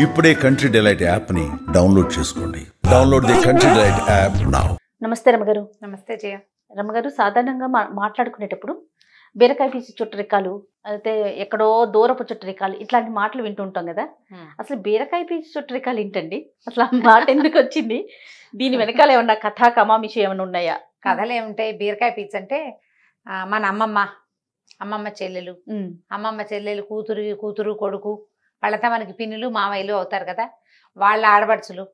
ఇప్పుడే country delight యాప్ని download చేసుకోండి. Download the country delight app now. నమస్తే రమగారు. నమస్తే జయ. రమగారు, సాధారణంగా మాట్లాడుకునేటప్పుడు బీరకాయ పీచు చుట్టరికాలు, అయితే ఎక్కడో దూరపు చుట్టరికాలు, ఇట్లాంటి మాటలు వింటుంటాం కదా. అసలు బీరకాయ పీచు చుట్టరికాలు ఏంటండి? అసలు ఆ మాట ఎందుకు వచ్చింది? దీని వెనకాల ఏమన్నా కథా కమామిషి ఏమైనా ఉన్నాయా? కథలు ఏముంటాయి? బీరకాయ పీచు అంటే మన అమ్మమ్మ చెల్లెలు, కూతురు కొడుకు, వాళ్ళంతా మనకి పిన్నులు మామయ్యలు అవుతారు కదా. వాళ్ళ ఆడబడుచులు,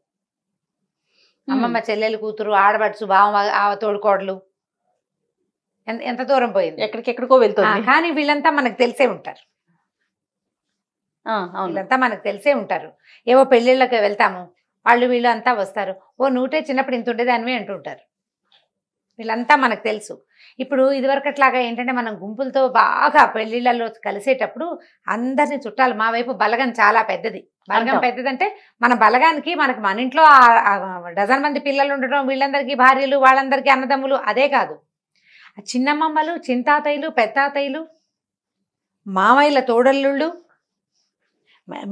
అమ్మమ్మ చెల్లెలు కూతురు ఆడబడుచు బావ తోడుకోడలు, ఎంత దూరం పోయింది, ఎక్కడికెక్కడికో వెళ్తుంది. కానీ వీళ్ళంతా మనకు తెలిసే ఉంటారు. వీళ్ళంతా మనకు తెలిసే ఉంటారు. ఏవో పెళ్ళిళ్ళకి వెళ్తాము, వీళ్ళు అంతా వస్తారు. నువ్వుటే చిన్నప్పుడు ఇంత ఉండేదానివి అంటుంటారు. వీళ్ళంతా మనకు తెలుసు. ఇప్పుడు ఇదివరకట్లాగా ఏంటంటే మనం గుంపులతో బాగా పెళ్లిళ్ళలో కలిసేటప్పుడు అందరినీ చుట్టాలు, మా వైపు బలగం చాలా పెద్దది. బలగం పెద్దదంటే మన బలగానికి మన ఇంట్లో డజన్ మంది పిల్లలు ఉండడం, వీళ్ళందరికీ భార్యలు, వాళ్ళందరికీ అన్నదమ్ములు, అదే కాదు, చిన్నమ్మమ్మలు, చింతాతయ్యలు, పెత్తాతయ్యలు, మామయ్యల తోడల్లుళ్ళు,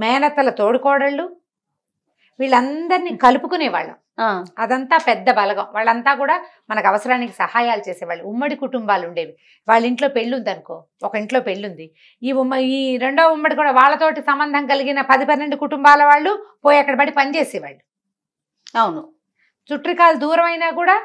మేనత్తల తోడుకోడళ్ళు, వీళ్ళందరినీ కలుపుకునేవాళ్ళం. అదంతా పెద్ద బలగం. వాళ్ళంతా కూడా మనకు అవసరానికి సహాయాలు చేసేవాళ్ళు. ఉమ్మడి కుటుంబాలు ఉండేవి. వాళ్ళ ఇంట్లో పెళ్ళుంది అనుకో, ఒక ఇంట్లో పెళ్ళుంది, ఈ రెండో ఉమ్మడి కూడా వాళ్ళతోటి సంబంధం కలిగిన 10-12 కుటుంబాల వాళ్ళు పోయి అక్కడ పడి పనిచేసేవాళ్ళు. అవును, చుట్రికాలు దూరం అయినా కూడా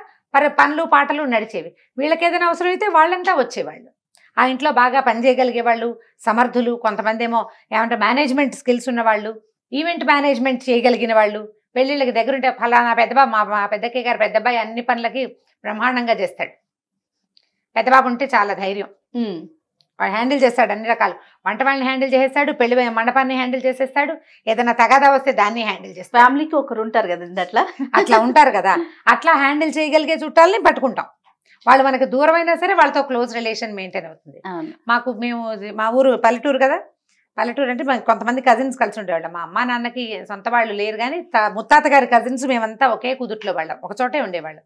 పనులు పాటలు నడిచేవి. వీళ్ళకి ఏదైనా అవసరం అయితే వాళ్ళంతా వచ్చేవాళ్ళు. ఆ ఇంట్లో బాగా పనిచేయగలిగే వాళ్ళు, సమర్థులు, కొంతమంది ఏమో ఏమంటే మేనేజ్మెంట్ స్కిల్స్ ఉన్నవాళ్ళు, ఈవెంట్ మేనేజ్మెంట్ చేయగలిగిన వాళ్ళు. పెళ్ళిళ్ళకి దగ్గరుంటే ఫలానా పెద్దబాబు, మా పెద్దక్కయ్య గారు పెద్దబ్బాయి అన్ని పనులకి బ్రహ్మాండంగా చేస్తాడు. పెద్దబాబు ఉంటే చాలా ధైర్యం. వాడు హ్యాండిల్ చేస్తాడు అన్ని రకాలు. వంట వాళ్ళని హ్యాండిల్ చేసేస్తాడు, పెళ్లి మండపాన్ని హ్యాండిల్ చేసేస్తాడు, ఏదైనా తగాదా వస్తే దాన్ని హ్యాండిల్ చేస్తాడు. ఫ్యామిలీకి ఒకరు ఉంటారు కదా అట్లా ఉంటారు కదా. అట్లా హ్యాండిల్ చేయగలిగే చుట్టాలని పట్టుకుంటాం. వాళ్ళు మనకు దూరమైనా సరే వాళ్ళతో క్లోజ్ రిలేషన్ మెయింటైన్ అవుతుంది. మా ఊరు పల్లెటూరు కదా. పల్లెటూరు అంటే కొంతమంది కజిన్స్ కలిసి ఉండేవాళ్ళం. మా అమ్మ నాన్నకి సొంత వాళ్ళు లేరు, కానీ ముత్తాత గారి కజిన్స్ మేమంతా ఒకే కుదుట్లో వాళ్ళం, ఒక చోటే ఉండేవాళ్ళం.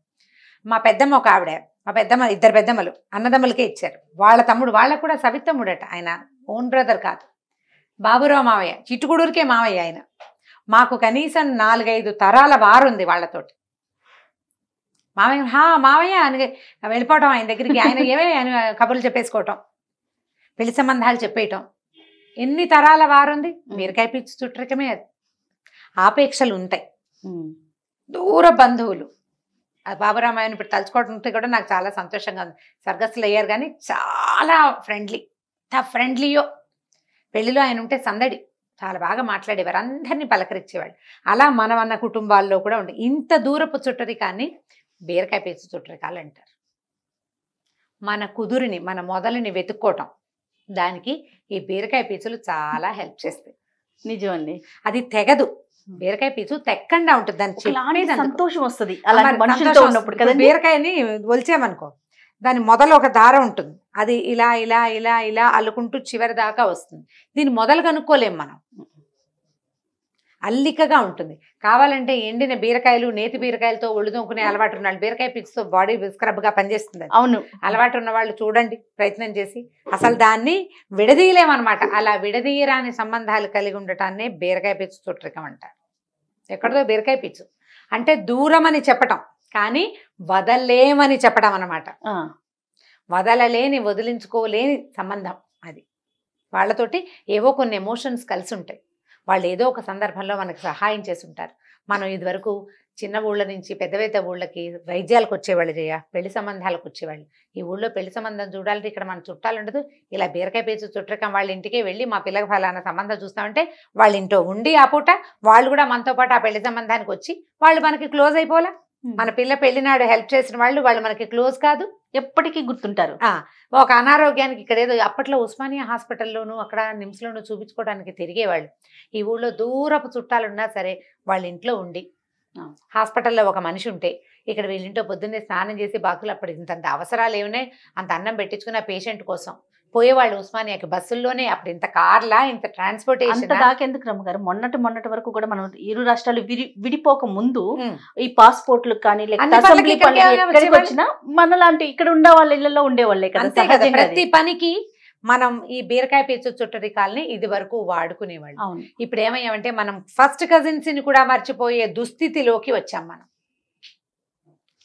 మా పెద్దమ్మ ఒక ఆవిడ, మా పెద్దమ్మ, 2 పెద్దమ్మలు అన్నదమ్ములకే ఇచ్చారు. వాళ్ళ తమ్ముడు, వాళ్ళకు కూడా సవితమ్ముడట, ఆయన ఓన్ బ్రదర్ కాదు, బాబురావు మావయ్య, చిట్టుకుడూరికే మావయ్య ఆయన. మాకు కనీసం 4-5 తరాల వారుంది వాళ్ళతోటి. మావయ్య అని వెళ్ళిపోవటం ఆయన దగ్గరికి, ఆయన ఆయన కబుర్లు చెప్పేసుకోవటం, పెళ్లి సంబంధాలు చెప్పేయటం. ఎన్ని తరాల వారుంది. బీరకాయ పీచు చుట్టరికమే అది. ఆపేక్షలు ఉంటాయి, దూర బంధువులు. బాబురామాయణ ఇప్పుడు తలుచుకోవడం ఉంటే కూడా నాకు చాలా సంతోషంగా ఉంది. స్వర్గస్థులు అయ్యారు కానీ చాలా ఫ్రెండ్లీయో. పెళ్లిలో ఆయన ఉంటే సందడి, చాలా బాగా మాట్లాడేవారు, అందరినీ పలకరించేవాళ్ళు. అలా మన కుటుంబాల్లో కూడా ఉండే ఇంత దూరపు చుట్టరికాన్ని బీరకాయ పీచు చుట్టరికాలు అంటారు. మన కుదురుని, మన మొదలుని వెతుక్కోవటం, దానికి ఈ బీరకాయ పీచులు చాలా హెల్ప్ చేస్తాయి. నిజమండి, అది తెగదు. బీరకాయ పీచు తెక్కండా ఉంటుంది, దాని సంతోషం వస్తుంది. బీరకాయని ఒలిచామనుకో, దాని మొదలు ఒక దారం ఉంటుంది, అది ఇలా ఇలా ఇలా ఇలా అల్లుకుంటూ చివరి దాకా వస్తుంది. దీన్ని మొదలు కనుక్కోలేం మనం, అల్లికగా ఉంటుంది. కావాలంటే ఎండిన బీరకాయలు, నేతి బీరకాయలతో ఒళ్ళు తోముకునే అలవాటు ఉన్న వాళ్ళు బీరకాయ పీచుతో బాడీ స్క్రబ్గా పనిచేస్తుంది. అవును, అలవాటు ఉన్న వాళ్ళు చూడండి, ప్రయత్నం చేసి. అసలు దాన్ని విడదీయలేమన్నమాట. అలా విడదీయరాని సంబంధాలు కలిగి ఉండటాన్నే బీరకాయ పీచు చుట్టరికం అంటారు. ఎక్కడదో బీరకాయ పీచు అంటే దూరం అని చెప్పటం, కానీ వదలలేమని చెప్పడం అన్నమాట. వదలలేని, వదిలించుకోలేని సంబంధం అది. వాళ్ళతోటి ఏవో కొన్ని ఎమోషన్స్ కలిసి ఉంటాయి. వాళ్ళు ఏదో ఒక సందర్భంలో మనకు సహాయం చేసి ఉంటారు. మనం ఇదివరకు చిన్న ఊళ్ళ నుంచి పెద్ద ఊళ్ళకి వైద్యాలకు వచ్చేవాళ్ళు, పెళ్లి సంబంధాలకు వచ్చేవాళ్ళు. ఈ ఊళ్ళో పెళ్లి సంబంధం చూడాలంటే ఇక్కడ మన చుట్టాలు ఉండదు, ఇలా బీరకాయ పీచు చుట్టరికం వాళ్ళ ఇంటికే వెళ్ళి మా పిల్లకి ఫలానా సంబంధం చూస్తామంటే వాళ్ళ ఇంట్లో ఉండి ఆ పూట వాళ్ళు కూడా మనతో పాటు ఆ పెళ్లి సంబంధానికి వచ్చి వాళ్ళు మనకి క్లోజ్ అయిపోలా. మన పిల్ల పెళ్లినాడు హెల్ప్ చేసిన వాళ్ళు మనకి క్లోజ్ కాదు, ఎప్పటికీ గుర్తుంటారు. ఒక అనారోగ్యానికి ఇక్కడ ఏదో అప్పట్లో ఉస్మానియా హాస్పిటల్లోనూ అక్కడ నిమ్స్లోనూ చూపించుకోవడానికి తిరిగేవాళ్ళు. ఈ ఊళ్ళో దూరపు చుట్టాలు ఉన్నా సరే వాళ్ళ ఇంట్లో ఉండి, హాస్పిటల్లో ఒక మనిషి ఉంటే ఇక్కడ వీళ్ళింటో పొద్దున్నే స్నానం చేసి బాకులు, అప్పుడు ఇంత అవసరాలు ఏమున్నాయి, అంత అన్నం పెట్టించుకున్న పేషెంట్ కోసం పోయేవాళ్ళు ఉస్మానియాకి బస్సుల్లోనే. అప్పుడు ఇంత కార్లా, ఇంత ట్రాన్స్పోర్టేషన్ దాకెందుకు రమ్మగారు? మొన్నటి వరకు కూడా మనం ఇరు రాష్ట్రాలు విడిపోక ముందు ఈ పాస్పోర్ట్లు కానీ వచ్చినా మనలాంటి ఇక్కడ ఉండే వాళ్ళ ఇళ్లలో ఉండేవాళ్ళే కదా. ప్రతి పనికి మనం ఈ బీరకాయ పీచు చుట్టరికాల్ని ఇది వరకు వాడుకునేవాళ్ళు. అవును. ఇప్పుడు ఏమయ్యామంటే మనం ఫస్ట్ కజిన్స్ ని కూడా మర్చిపోయే దుస్థితిలోకి వచ్చాం మనం.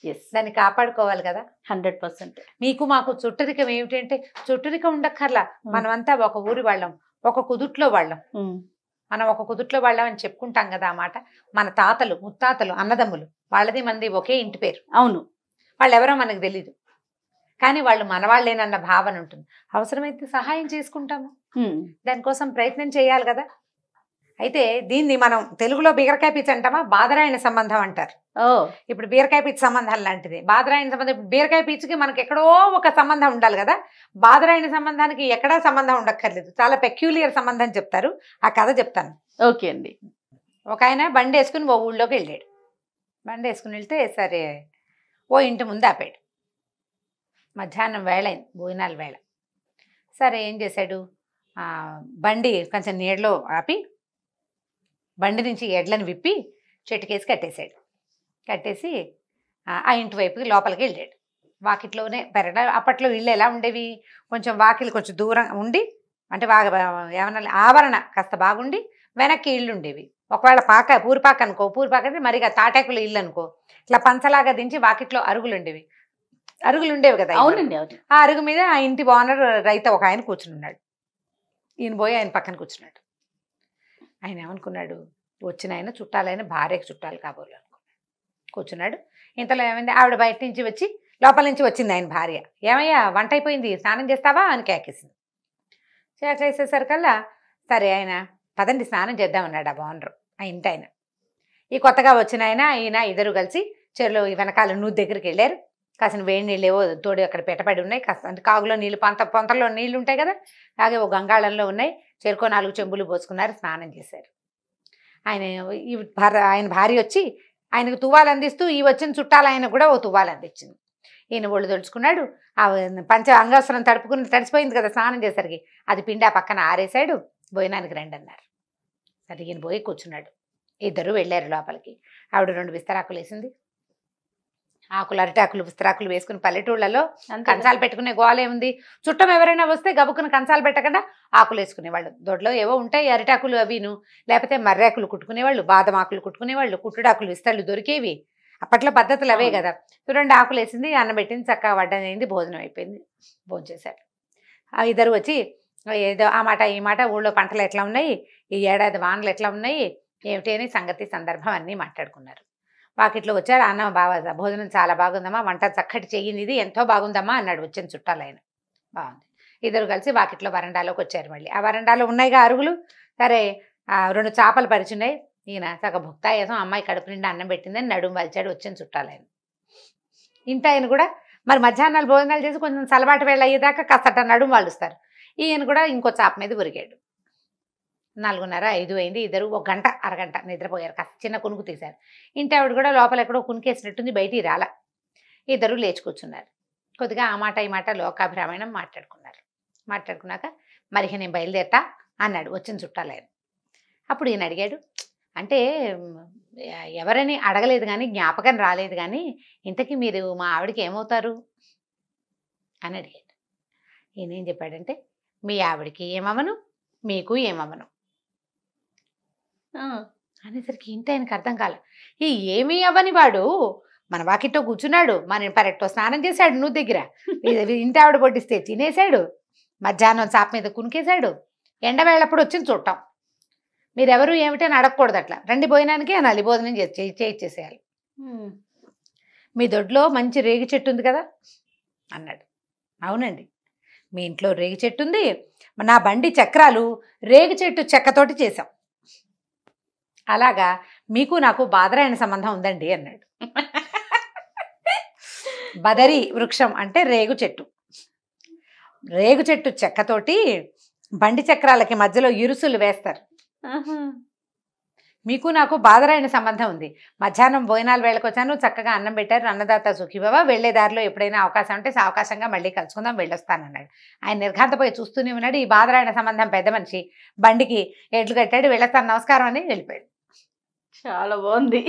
ఎస్, దాన్ని కాపాడుకోవాలి కదా. 100%. మీకు మాకు చుట్టరికం ఏమిటంటే చుట్టరికం ఉండక్కర్లా, మనమంతా ఒక ఊరి వాళ్ళం, ఒక కుదుట్లో వాళ్ళం. మనం ఒక కుదుట్లో వాళ్ళం అని చెప్పుకుంటాం కదా ఆ మాట. మన తాతలు ముత్తాతలు అన్నదమ్ములు వాళ్ళది మంది ఒకే ఇంటి పేరు. అవును. వాళ్ళు ఎవరో మనకు తెలీదు, కానీ వాళ్ళు మనవాళ్ళేనన్న భావన ఉంటుంది. అవసరమైతే సహాయం చేసుకుంటాము, దానికోసం ప్రయత్నం చేయాలి కదా. అయితే దీన్ని మనం తెలుగులో బీరకాయ పీచు అంటామా, బాదరాయణ సంబంధం అంటారు. ఇప్పుడు బీరకాయ పీచు సంబంధం లాంటిది బాదరాయణ సంబంధం. బీరకాయ పీచుకి మనకి ఎక్కడో ఒక సంబంధం ఉండాలి కదా, బాదరాయణ సంబంధానికి ఎక్కడా సంబంధం ఉండక్కర్లేదు, చాలా పెక్యులియర్ సంబంధం చెప్తారు. ఆ కథ చెప్తాను. ఓకే అండి. ఒక ఆయన బండి వేసుకుని ఓ ఊళ్ళోకి వెళ్ళాడు. బండి వేసుకుని వెళ్తే సరే ఓ ఇంటి ముందు ఆపాడు. మధ్యాహ్నం వేళ అయింది, భోజనాల వేళ. సరే ఏం చేశాడు, బండి కొంచెం నీడలో ఆపి బండి నుంచి ఎడ్లను విప్పి చెట్టుకేసి కట్టేశాడు. కట్టేసి ఆ ఇంటి వైపుకి లోపలికి వెళ్ళాడు. వాకిట్లోనే అప్పట్లో ఇళ్ళు ఎలా ఉండేవి, కొంచెం వాకిలు కొంచెం దూరం ఉండి, అంటే ఏమన్నా ఆవరణ కాస్త బాగుండి వెనక్కి ఇళ్ళు ఉండేవి. ఒకవేళ పూరిపాక అనుకో, పూరిపాక అంటే మరిగా తాటాకుల ఇల్లు అనుకో, ఇట్లా పంచలాగా దించి వాకిట్లో అరుగులు ఉండేవి. అరుగులు ఉండేవి కదా. అవునండి, అవును. ఆ అరుగు మీద ఆ ఇంటి ఓనర్ రైతు ఒక ఆయన కూర్చుని ఉన్నాడు. ఈయన పోయి ఆయన పక్కన కూర్చున్నాడు. ఆయన ఏమనుకున్నాడు, వచ్చిన ఆయన చుట్టాలైన భార్యకు చుట్టాలు కాబోలు అనుకున్నాడు. కూర్చున్నాడు. ఇంతలో ఏమైంది, ఆవిడ బయట నుంచి వచ్చి లోపల నుంచి వచ్చింది ఆయన భార్య. ఏమయ్యా వంట అయిపోయింది, స్నానం చేస్తావా అని కేకేసింది. చేసేసరికల్లా సరే ఆయన పదండి స్నానం చేద్దామన్నాడు ఆ ఓనరు, ఆ ఇంటి ఆయన. ఈ కొత్తగా వచ్చిన ఈయన ఇద్దరు కలిసి చెరులో వెనకాల నూతి దగ్గరికి వెళ్ళారు. కాసిన వేడి నీళ్ళు ఏవో తోడు అక్కడ పెట్టబడి ఉన్నాయి. కాస్త అంటే కాగులో నీళ్ళు పొంతలో నీళ్ళు ఉంటాయి కదా, అలాగే ఓ గంగాళంలో ఉన్నాయి. చెరుకో 4 చెంబులు పోసుకున్నారు, స్నానం చేశారు. ఆయన భార్య వచ్చి ఆయనకు తువ్వాలు అందిస్తూ ఈ వచ్చిన చుట్టాలు ఆయన కూడా ఓ తువ్వాలు అందించింది. ఈయన ఒళ్ళు తడుచుకున్నాడు. ఆ అంగవస్త్రం తడిసిపోయింది కదా స్నానం చేసరికి, అది పిండి ఆ పక్కన ఆరేశాడు. భోజనానికి రండి అన్నారు. సరే ఈయన పోయి కూర్చున్నాడు. ఇద్దరు వెళ్ళారు లోపలికి. ఆవిడ 2 విస్తరాకులు వేసింది. ఆకులు అరటాకులు విస్తరాకులు వేసుకుని పల్లెటూళ్ళలో కంచాలు పెట్టుకునే గోలే ఉంది. చుట్టం ఎవరైనా వస్తే గబుక్కుని కంచాలు పెట్టకుండా ఆకులు వేసుకునేవాళ్ళు. దొడ్లో ఏవో ఉంటాయి అరిటాకులు అవిను, లేకపోతే మర్రాకులు కుట్టుకునేవాళ్ళు, బాదం ఆకులు కుట్టుకునేవాళ్ళు, కుట్టుడాకులు విస్తళ్ళు దొరికేవి. అప్పట్లో పద్ధతులు అవే కదా. 2 ఆకులు వేసింది, అన్నం పెట్టింది, చక్కగా వడ్డం అయింది, భోజనం అయిపోయింది. భోజనం చేశారు. ఆ ఇద్దరు వచ్చి ఏదో ఆ మాట ఈ మాట, ఊళ్ళో పంటలు ఎట్లా ఉన్నాయి, ఈ ఏడాది వానలు ఎట్లా ఉన్నాయి, ఏమిటి అని సంగతి సందర్భం అన్నీ మాట్లాడుకున్నారు. వాకిట్లో వచ్చారు. అన్న బాగా భోజనం చాలా బాగుందమ్మా, వంట చక్కటి చెయ్యింది, ఇది ఎంతో బాగుందమ్మా అన్నాడు వచ్చిన చుట్టాలు ఆయన. బాగుంది. ఇద్దరు కలిసి వాకిట్లో వరండాలోకి వచ్చారు. మళ్ళీ ఆ వరండాలో ఉన్నాయిగా అరుగులు. సరే 2 చేపలు పరిచున్నాయి. ఈయన సగ భుక్తాయాసం, అమ్మాయి కడుపు నిండా అన్నం పెట్టిందని నడుము వలిచాడు వచ్చిన చుట్టాలు ఆయన. ఇంటి ఆయన కూడా మరి మధ్యాహ్నాలు భోజనాలు చేసి కొంచెం సలబాటు వేళ అయ్యేదాకా కాస్త నడుము వాలుస్తారు. ఈయన కూడా ఇంకో చాప మీద ఉరిగాడు. 4:30, 5 అయింది. ఇద్దరు 1 గంట అరగంట నిద్రపోయారు. కాస్త చిన్న కునుకు తీశారు. ఇంటి ఆవిడ కూడా లోపల ఎక్కడో కునికేసినట్టుంది, బయటికి రాల. ఇద్దరు లేచి కూర్చున్నారు. కొద్దిగా ఆ మాట ఈ మాట లోకాభిరామాయణం మాట్లాడుకున్నారు. మాట్లాడుకున్నాక మరి నేను బయలుదేరతా అన్నాడు వచ్చిన చుట్టాలు ఆయన. అప్పుడు ఈయన అడిగాడు, అంటే ఎవరని అడగలేదు కానీ, జ్ఞాపకం రాలేదు కానీ, ఇంతకీ మీరు మా ఆవిడకి ఏమవుతారు అని అడిగాడు. ఈయన ఏం చెప్పాడంటే, మీ ఆవిడకి ఏమవను, మీకు ఏమవను అనేసరికి ఇంటి ఆయనకు అర్థం కాలే. ఈ ఏమీ అవ్వని వాడు మన వాకిట్లో కూర్చున్నాడు, మన పరెట్టో స్నానం చేశాడు, నువ్వు దగ్గర ఇంటి ఆవిడ పొట్టిస్తే తినేశాడు, మధ్యాహ్నం చాప మీద కునికేశాడు, ఎండవేళప్పుడు వచ్చింది చూడటం. మీరెవరు ఏమిటి అని అడగకూడదు, అట్లా రండి భోజనానికి అనాలి, భోజనం చేసేయాలి. మీ దొడ్లో మంచి రేగి చెట్టు ఉంది కదా అన్నాడు. అవునండి, మీ ఇంట్లో రేగి చెట్టు ఉంది, నా బండి చక్రాలు రేగి చెట్టు చెక్కతోటి చేశాం. అలాగా మీకు నాకు బాదరాయణ సంబంధం ఉందండి అన్నాడు. బదరి వృక్షం అంటే రేగు చెట్టు. రేగు చెట్టు చెక్కతోటి బండి చక్రాలకి మధ్యలో ఇరుసులు వేస్తారు. మీకు నాకు బాదరాయణ సంబంధం ఉంది. మధ్యాహ్నం భోజనాల వేళకు వచ్చాను, చక్కగా అన్నం పెట్టారు, అన్నదాత సుఖీభవ, వెళ్లే దారిలో ఎప్పుడైనా అవకాశం ఉంటే సావకాశంగా మళ్ళీ కలుసుకుందాం, వెళ్ళొస్తానన్నాడు. ఆయన నిర్ఘాంతపోయి చూస్తూనే ఉన్నాడు. ఈ బాదరాయణ సంబంధం పెద్ద మనిషి బండికి ఎడ్లు కట్టాడు, వెళ్ళొస్తాను నమస్కారం అని వెళ్ళిపోయాడు. చాలా బాగుంది.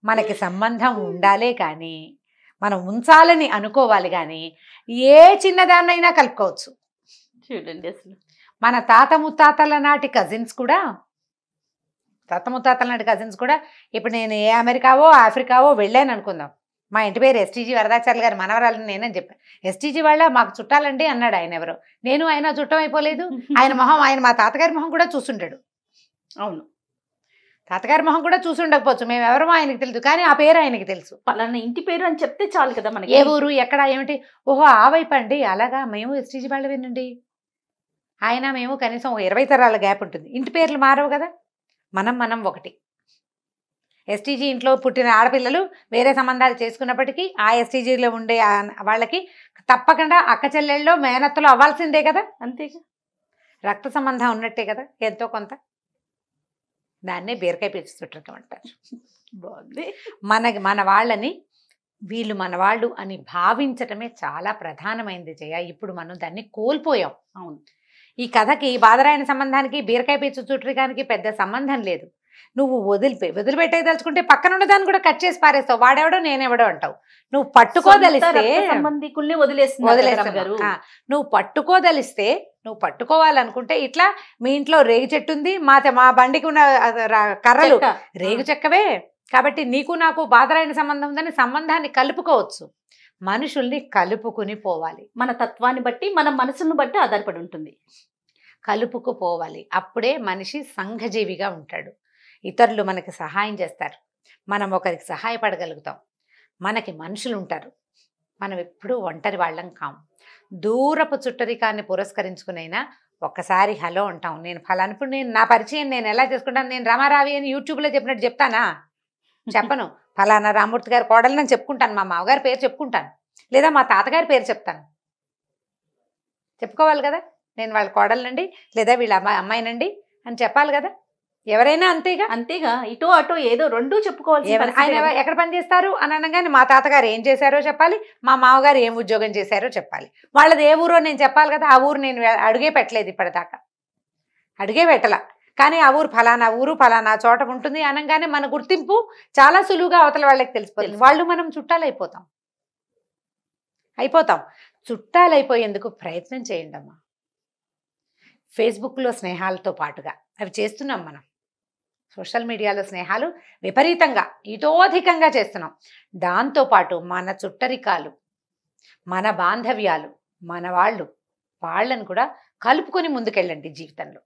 మనకి సంబంధం ఉండాలే కానీ మనం ఉంచాలని అనుకోవాలి కానీ ఏ చిన్నదాన్నైనా కలుపుకోవచ్చు. చూడండి అసలు. మన తాత ముత్తాతల నాటి కజిన్స్ కూడా ఇప్పుడు నేను ఏ అమెరికావో ఆఫ్రికావో వెళ్ళాను అనుకుందాం. మా ఇంటి పేరు ఎస్టీజీ వరదాచార్యులు గారు మనవరాలని నేనని చెప్పాను. ఎస్టీజీ వాళ్ళ మాకు చుట్టాలండి అన్నాడు ఆయన. ఎవరో నేను ఆయన చుట్టం అయిపోలేదు. ఆయన మా తాతగారి మొహం కూడా చూసుంటాడు. అవును, తాతగారి మొహం కూడా చూసి ఉండకపోవచ్చు, మేము ఎవరమో ఆయనకి తెలుసు, కానీ ఆ పేరు ఆయనకి తెలుసు. పలానా ఇంటి పేరు అని చెప్తే చాలు కదా మనకి. ఏ ఊరు ఎక్కడ ఏమిటి, ఓహో ఆ వైపు అండి, అలాగా మేము ఎస్టీజీ వాళ్ళవేనండి. ఆయన మేము కనీసం 20 తరాల గ్యాప్ ఉంటుంది. ఇంటి పేర్లు మారవు కదా. మనం ఒకటి. ఎస్టీజీ ఇంట్లో పుట్టిన ఆడపిల్లలు వేరే సంబంధాలు చేసుకున్నప్పటికీ ఆ ఎస్టీజీలో ఉండే వాళ్ళకి తప్పకుండా అక్క చెల్లెళ్ళలో మేనత్తలు అవ్వాల్సిందే కదా. అంతేగా, రక్త సంబంధం ఉన్నట్టే కదా ఎంతో కొంత. దాన్నే బీరకాయ పీచు చుట్టరికం అంటారు. బాగుంది. మన వాళ్ళని వీళ్ళు మన వాళ్ళు అని భావించటమే చాలా ప్రధానమైనది జయ. ఇప్పుడు మనం దాన్ని కోల్పోయాం. అవును, ఈ కథకి బాదరాయణ సంబంధానికి బీరకాయ పీచు చుట్టరికానికి పెద్ద సంబంధం లేదు. నువ్వు వదిలిపెట్టేదలుచుకుంటే పక్కన ఉన్న దాన్ని కూడా కట్ చేసి పారేస్తావు. వాడెవడో నేనెవడో అంటావు. నువ్వు పట్టుకోదలిస్తే సంబంధికుల్ని వదిలేస్తున్నావు. నువ్వు పట్టుకోదలిస్తే, నువ్వు పట్టుకోవాలనుకుంటే ఇట్లా మీ ఇంట్లో రేగు చెట్టు ఉంది, మా బండికి ఉన్న కర్రలు రేగు చెక్కవే కాబట్టి నీకు నాకు బాదరాయణ సంబంధం ఉందని సంబంధాన్ని కలుపుకోవచ్చు. మనుషుల్ని కలుపుకుని పోవాలి. మన తత్వాన్ని బట్టి, మన మనసును బట్టి ఆధారపడి ఉంటుంది. కలుపుకుపోవాలి. అప్పుడే మనిషి సంఘజీవిగా ఉంటాడు. ఇతరులు మనకి సహాయం చేస్తారు, మనం ఒకరికి సహాయపడగలుగుతాం. మనకి మనుషులు ఉంటారు, మనం ఎప్పుడూ ఒంటరి వాళ్ళం కాం. దూరపు చుట్టరికాన్ని పురస్కరించుకునైనా ఒక్కసారి హలో అంటాం. నేను ఫలానా, ఇప్పుడు నేను నా పరిచయం నేను ఎలా చేసుకుంటాను, నేను రామారావి అని యూట్యూబ్లో చెప్పినట్టు చెప్తానా? చెప్పను. ఫలానా రామూర్తి గారి కోడలు అని చెప్పుకుంటాను, మా మామగారి పేరు చెప్పుకుంటాను, లేదా మా తాతగారి పేరు చెప్తాను. చెప్పుకోవాలి కదా, నేను వాళ్ళ కోడలనండి లేదా వీళ్ళ అమ్మాయినండి అని చెప్పాలి కదా. ఎవరైనా అంతేగా. ఇటో అటో ఏదో రెండూ చెప్పుకోవాలి. ఆయన ఎక్కడ పని చేస్తారు అని అనగానే మా తాతగారు ఏం చేశారో చెప్పాలి, మా మామగారు ఏం ఉద్యోగం చేశారో చెప్పాలి. వాళ్ళది ఏ ఊరో నేను చెప్పాలి కదా. ఆ ఊరు నేను అడుగే పెట్టలేదు ఇప్పటిదాకా, అడుగే పెట్టాల. కానీ ఆ ఊరు ఫలానా చోట ఉంటుంది అనగానే మన గుర్తింపు చాలా సులువుగా అవతల వాళ్ళకి తెలిసిపోతుంది. వాళ్ళు మనం చుట్టాలైపోతాం. చుట్టాలైపోయేందుకు ప్రయత్నం చేయండి అమ్మా. ఫేస్బుక్లో స్నేహాలతో పాటుగా అవి చేస్తున్నాం మనం. సోషల్ మీడియాలో స్నేహాలు విపరీతంగా ఇతోధికంగా చేస్తున్నాం. దాంతోపాటు మన చుట్టరికాలు, మన బాంధవ్యాలు, మన వాళ్ళని కూడా కలుపుకొని ముందుకెళ్ళండి జీవితంలో.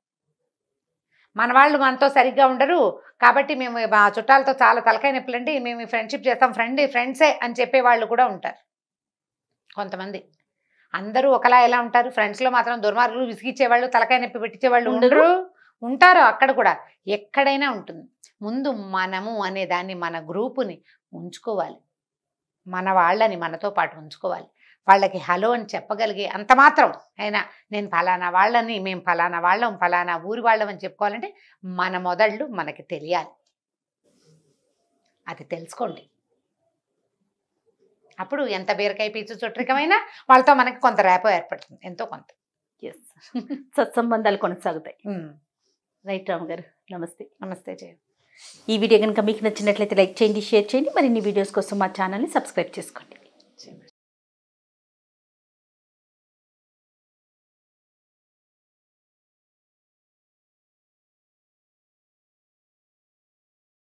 మన వాళ్ళు మనతో సరిగ్గా ఉండరు కాబట్టి మేము మా చుట్టాలతో చాలా తలకాయ నొప్పులండి, మేము ఫ్రెండ్షిప్ చేస్తాం, ఫ్రెండ్సే అని చెప్పేవాళ్ళు కూడా ఉంటారు కొంతమంది. అందరూ ఒకలా ఎలా ఉంటారు? ఫ్రెండ్స్లో మాత్రం దుర్మార్గులు, విసిగిచ్చేవాళ్ళు, తలకాయ నొప్పి పెట్టించేవాళ్ళు ఉంటారు. అక్కడ కూడా ఎక్కడైనా ఉంటుంది. ముందు మనము అనే దాన్ని, మన గ్రూపుని ఉంచుకోవాలి, మన వాళ్ళని మనతో పాటు ఉంచుకోవాలి. వాళ్ళకి హలో అని చెప్పగలిగే అంత మాత్రం అయినా నేను ఫలానా వాళ్ళని, మేము ఫలానా వాళ్ళం, ఫలానా ఊరి వాళ్ళం అని చెప్పుకోవాలంటే మన మొదళ్ళు మనకి తెలియాలి. అది తెలుసుకోండి. అప్పుడు ఎంత బీరకాయ పీచు చుట్టరికమైనా వాళ్ళతో మనకి కొంత రేపో ఏర్పడుతుంది, ఎంతో కొంత. సత్సంబంధాలు కొనసాగుతాయి. రైట్ రామ్ గారు, నమస్తే జయ. ఈ వీడియో కనుక మీకు నచ్చినట్లయితే లైక్ చేయండి, షేర్ చేయండి. మరిన్ని వీడియోస్ కోసం మా ఛానల్ని సబ్స్క్రైబ్ చేసుకోండి.